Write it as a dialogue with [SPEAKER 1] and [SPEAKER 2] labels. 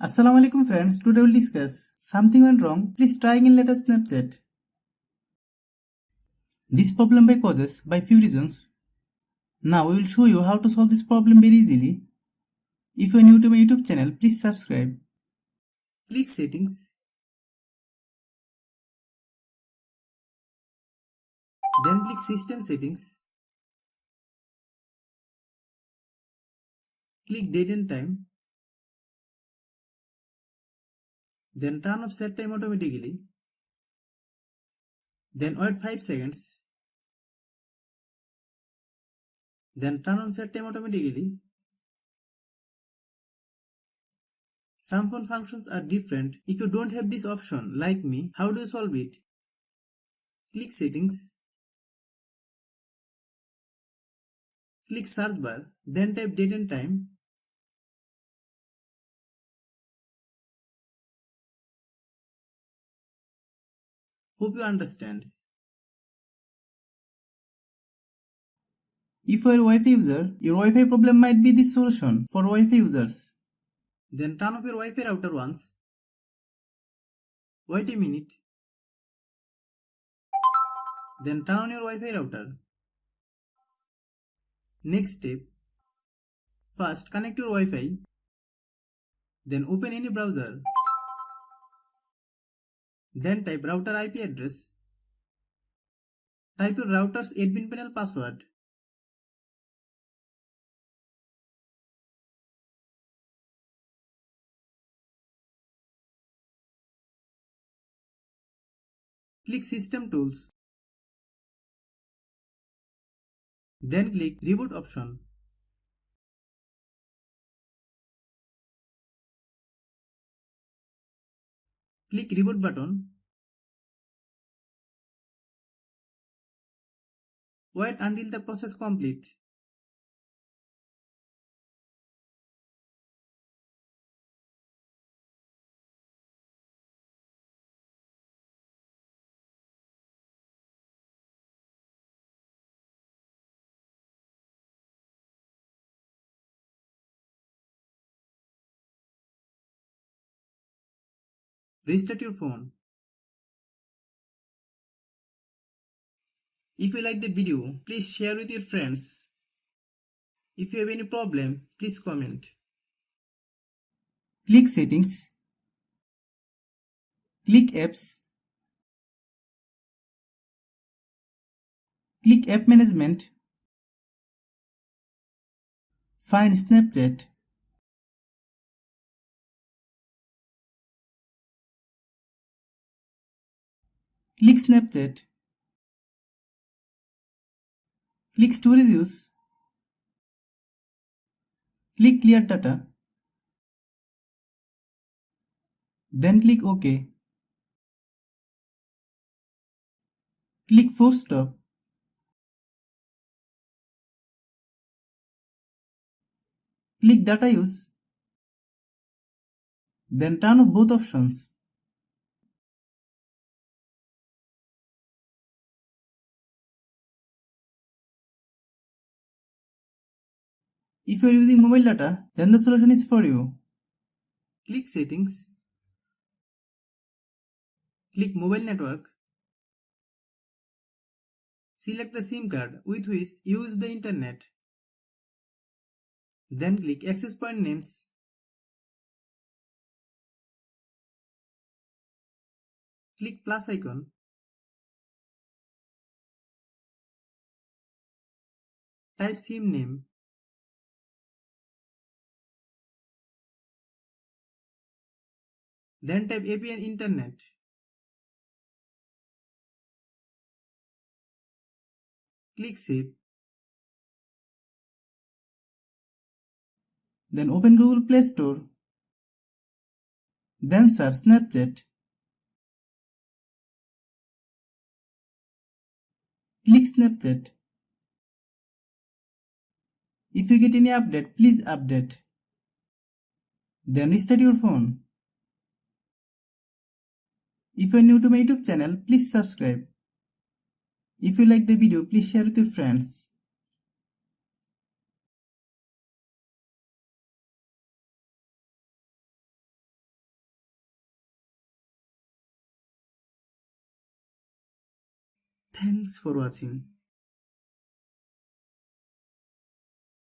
[SPEAKER 1] Assalamu alaikum friends, today we'll discuss something went wrong, please try again later Snapchat. This problem causes by few reasons. Now we will show you how to solve this problem very easily. If you are new to my YouTube channel, please subscribe. Click settings. Then click system settings. Click date and time. Then turn off set time automatically. Then wait 5 seconds. Then turn on set time automatically. Some phone functions are different. If you don't have this option, like me, how do you solve it? Click settings. Click search bar, then type date and time. Hope you understand. If you are a Wi-Fi user, your Wi-Fi problem might be this solution for Wi-Fi users. Then turn off your Wi-Fi router once. Wait a minute. Then turn on your Wi-Fi router. Next step. First connect your Wi-Fi. Then open any browser. Then type router IP address. Type your router's 8-pin panel password. Click System Tools. Then click Reboot option. Click Reboot button. Wait until the process complete. Restart your phone. If you like the video, please share with your friends. If you have any problem, please comment. Click Settings. Click Apps. Click App Management. Find Snapchat. Click Snapchat. Click Storage Use. Click Clear Data. Then click OK. Click Force Stop. Click Data Use. Then turn off both options. If you are using mobile data, then the solution is for you. Click Settings. Click Mobile Network. Select the SIM card with which you use the internet. Then click Access Point Names. Click plus icon. Type SIM name. Then type APN Internet. Click Save. Then open Google Play Store. Then search Snapchat. Click Snapchat. If you get any update, please update. Then restart your phone. If you are new to my YouTube channel, please subscribe. If you like the video, please share with your friends. Thanks for watching.